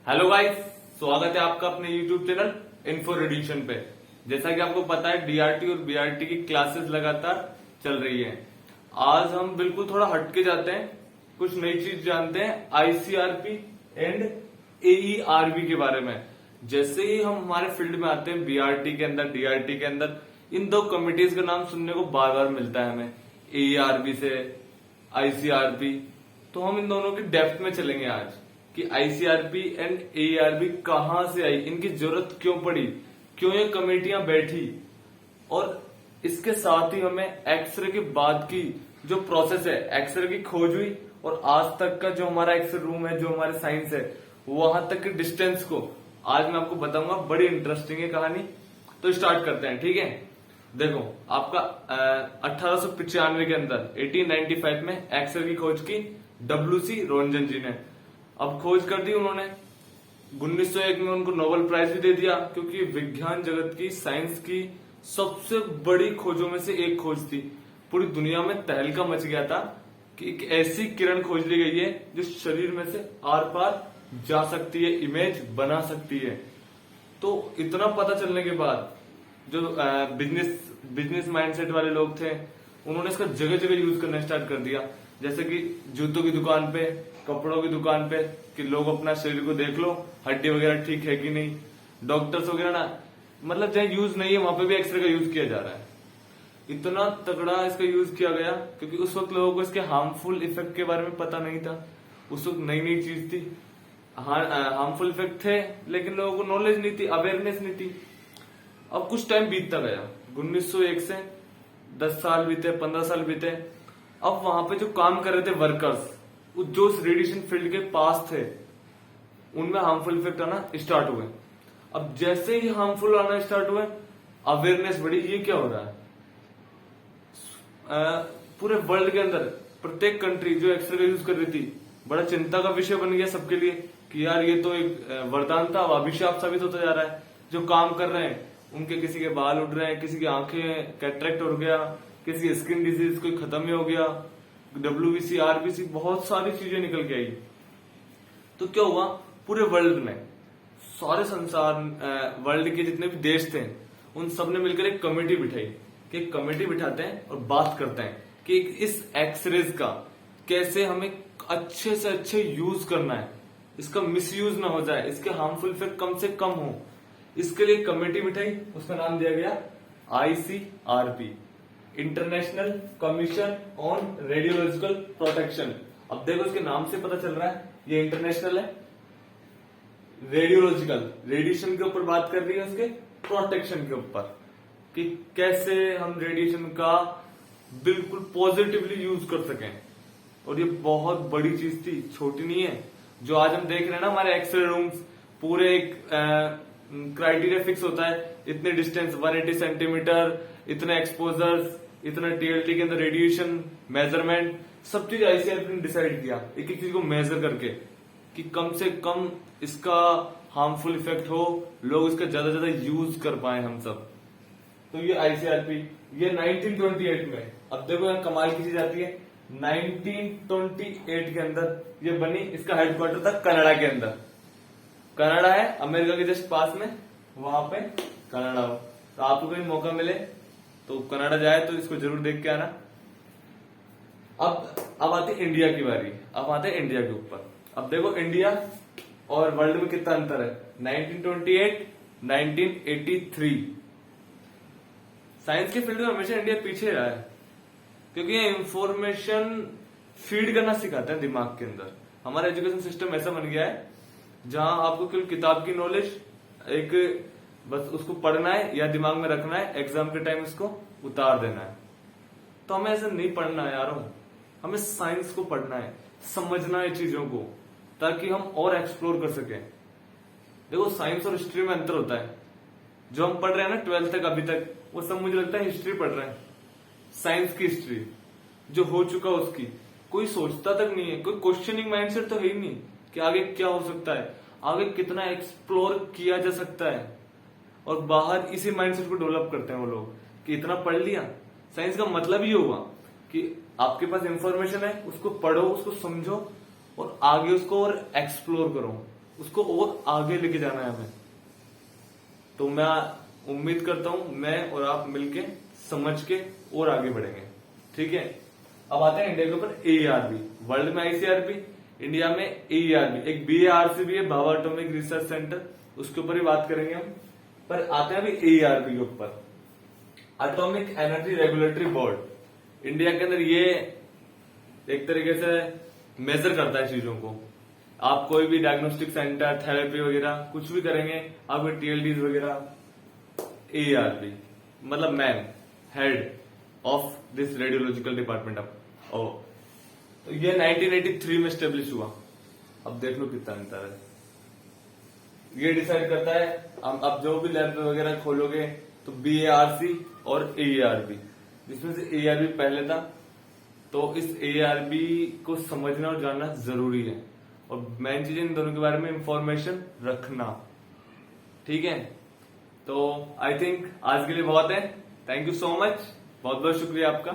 Hello guys, स्वागत है आपका अपने यूट्यूब चैनल इन्फो रेडिएशन पे। जैसा कि आपको पता है डीआरटी और बीआरटी की क्लासेस लगातार चल रही हैं। आज हम बिल्कुल थोड़ा हटके जाते हैं, कुछ नई चीज जानते हैं आईसीआरपी एंड एईआरबी के बारे में। जैसे ही हम हमारे फील्ड में आते हैं बीआरटी के अंदर, डीआरटी के अंदर, इन दो कमिटीज का नाम सुनने को बार बार मिलता है हमें, एईआरबी से आईसीआरपी। तो हम इन दोनों की डेप्थ में चलेंगे आज कि आईसीआरपी एंड एईआरबी कहां से आई, इनकी जरूरत क्यों पड़ी, क्यों ये कमेटियां बैठी, और इसके साथ ही हमें एक्सरे के बाद की जो प्रोसेस है, एक्सरे की खोज हुई और आज तक का जो हमारा एक्सरे रूम है, जो हमारे साइंस है, वहां तक के डिस्टेंस को आज मैं आपको बताऊंगा। बड़ी इंटरेस्टिंग है कहानी। तो स्टार्ट करते हैं, ठीक है। देखो, आपका 1895 के अंदर 1895 में एक्सरे की खोज की डब्ल्यूसी रोंजन जी ने। अब खोज कर दी उन्होंने। 1901 में उनको नोबेल प्राइज भी दे दिया, क्योंकि विज्ञान जगत की, साइंस की सबसे बड़ी खोजों में से एक खोज थी। पूरी दुनिया में तहलका मच गया था कि एक ऐसी किरण खोज ली गई है जो शरीर में से आर पार जा सकती है, इमेज बना सकती है। तो इतना पता चलने के बाद जो बिजनेस माइंडसेट वाले लोग थे, उन्होंने इसका जगह जगह यूज करना स्टार्ट कर दिया। जैसे कि जूतों की दुकान पे, कपड़ों की दुकान पे, कि लोग अपना शरीर को देख लो, हड्डी वगैरह ठीक है कि नहीं। डॉक्टर्स वगैरह ना, मतलब जहां यूज नहीं है वहां पे भी एक्सरे का यूज किया जा रहा है। इतना तगड़ा इसका यूज किया गया क्योंकि उस वक्त लोगों को इसके हार्मफुल इफेक्ट के बारे में पता नहीं था। उस वक्त नई नई चीज थी। हार्मफुल इफेक्ट थे लेकिन लोगों को नॉलेज नहीं थी, अवेयरनेस नहीं थी। अब कुछ टाइम बीतता गया, 1901 से 10 साल बीते, 15 साल बीते। अब वहां पे जो काम कर रहे थे वर्कर्स, जो उस रेडिएशन फील्ड के पास थे, उनमें हार्मफुल इफेक्ट आना स्टार्ट हुए। अब जैसे ही हार्मफुल आना स्टार्ट हुए, अवेयरनेस बढ़ी। ये क्या हो रहा है? पूरे वर्ल्ड के अंदर प्रत्येक कंट्री जो एक्सरे का यूज कर रही थी, बड़ा चिंता का विषय बन गया सबके लिए कि यार ये तो एक वरदान था, अभिशाप साबित होता जा रहा है। जो काम कर रहे हैं उनके किसी के बाल उड़ रहे हैं, किसी की आंखें कैटरेक्ट हो गया, किसी स्किन डिजीज कोई खत्म ही हो गया, डब्ल्यूबीसी, आरबीसी, बहुत सारी चीजें निकल के आई। तो क्या हुआ, पूरे वर्ल्ड में, सारे संसार, वर्ल्ड के जितने भी देश थे, उन सब ने मिलकर एक कमेटी बिठाई कि एक कमेटी बिठाते हैं और बात करते हैं कि इस एक्सरेज का कैसे हमें अच्छे से अच्छे यूज करना है, इसका मिसयूज ना हो जाए, इसके हार्मफुल इफेक्ट कम से कम हो। इसके लिए कमेटी बिठाई, उसका नाम दिया गया ICRP, international commission on radiological protection. अब देखो, इसके नाम से पता चल रहा है ये इंटरनेशनल है, रेडियोलॉजिकल, रेडिएशन के ऊपर बात कर रही है, उसके प्रोटेक्शन के ऊपर, कि कैसे हम रेडिएशन का बिल्कुल पॉजिटिवली यूज कर सकें। और ये बहुत बड़ी चीज थी, छोटी नहीं है। जो आज हम देख रहे हैं ना, हमारे एक्सरे रूम्स, पूरे एक क्राइटेरिया फिक्स होता है, इतने डिस्टेंस 180 सेंटीमीटर, इतने एक्सपोजर्स, इतना टीएलटी के अंदर रेडिएशन मेजरमेंट, सब चीज आईसीआरपी ने डिसाइड किया एक एक चीज को मेजर करके कि कम से कम इसका हार्मफुल इफेक्ट हो, लोग इसका ज्यादा से ज्यादा यूज कर पाए हम सब। तो ये आईसीआरपी, ये 1928 में, अब देखो यहाँ कमाल की चीज आती है, 1928 के अंदर ये बनी। इसका हेडक्वार्टर था कनाडा के अंदर। कनाडा है अमेरिका के जस्ट पास में, वहां पे कनाडा हो। तो आपको कहीं मौका मिले तो कनाडा जाए तो इसको जरूर देख के आना। अब आती है इंडिया की बारी। अब आते हैं इंडिया के ऊपर। अब देखो, इंडिया और वर्ल्ड में कितना अंतर है। 1928, 1983। साइंस के फील्ड में हमेशा इंडिया पीछे रहा है, क्योंकि ये इंफॉर्मेशन फीड करना सिखाते हैं दिमाग के अंदर। हमारा एजुकेशन सिस्टम ऐसा बन गया है जहां आपको केवल किताब की नॉलेज, एक बस उसको पढ़ना है या दिमाग में रखना है, एग्जाम के टाइम उसको उतार देना है। तो हमें ऐसा नहीं पढ़ना है यारों, हमें साइंस को पढ़ना है, समझना है चीजों को, ताकि हम और एक्सप्लोर कर सकें। देखो, साइंस और हिस्ट्री में अंतर होता है। जो हम पढ़ रहे हैं ना 12th तक, अभी तक वो सब मुझे लगता है हिस्ट्री पढ़ रहे हैं, साइंस की हिस्ट्री जो हो चुका उसकी। कोई सोचता तक नहीं है, कोई क्वेश्चनिंग माइंडसेट तो है ही नहीं कि आगे क्या हो सकता है, आगे कितना एक्सप्लोर किया जा सकता है। और बाहर इसी माइंडसेट को डेवलप करते हैं वो लोग कि इतना पढ़ लिया। साइंस का मतलब ये हुआ कि आपके पास इंफॉर्मेशन है, उसको पढ़ो, उसको समझो और आगे उसको और एक्सप्लोर करो। उसको और आगे लेके जाना है हमें। तो मैं उम्मीद करता हूं मैं और आप मिलके समझ के और आगे बढ़ेंगे। ठीक है, अब आते हैं इंडिया के ऊपर AERB। वर्ल्ड में ICRB, इंडिया में AERB। एक BARC भी है, भाभा एटॉमिक रिसर्च सेंटर, उसके ऊपर ही बात करेंगे हम। पर आते हैं अभी AERB के ऊपर, atomic energy regulatory board. India के अंदर ये एक तरीके से मेजर करता है चीजों को। आप कोई भी डायग्नोस्टिक सेंटर, थेरेपी वगैरह कुछ भी करेंगे, आपके TLDs वगैरह, AERB मतलब man head of this radiological department of ओ। तो ये 1983 में स्टेब्लिश हुआ। अब देख लो कितना अंतर है। ये डिसाइड करता है अब जो भी लैब वगैरह खोलोगे तो BARC और AERB, जिसमें से AERB पहले था। तो इस AERB को समझना और जानना जरूरी है, और मेन चीज इन दोनों के बारे में इंफॉर्मेशन रखना। ठीक है, तो आई थिंक आज के लिए बहुत है। थैंक यू सो मच, बहुत बहुत शुक्रिया आपका।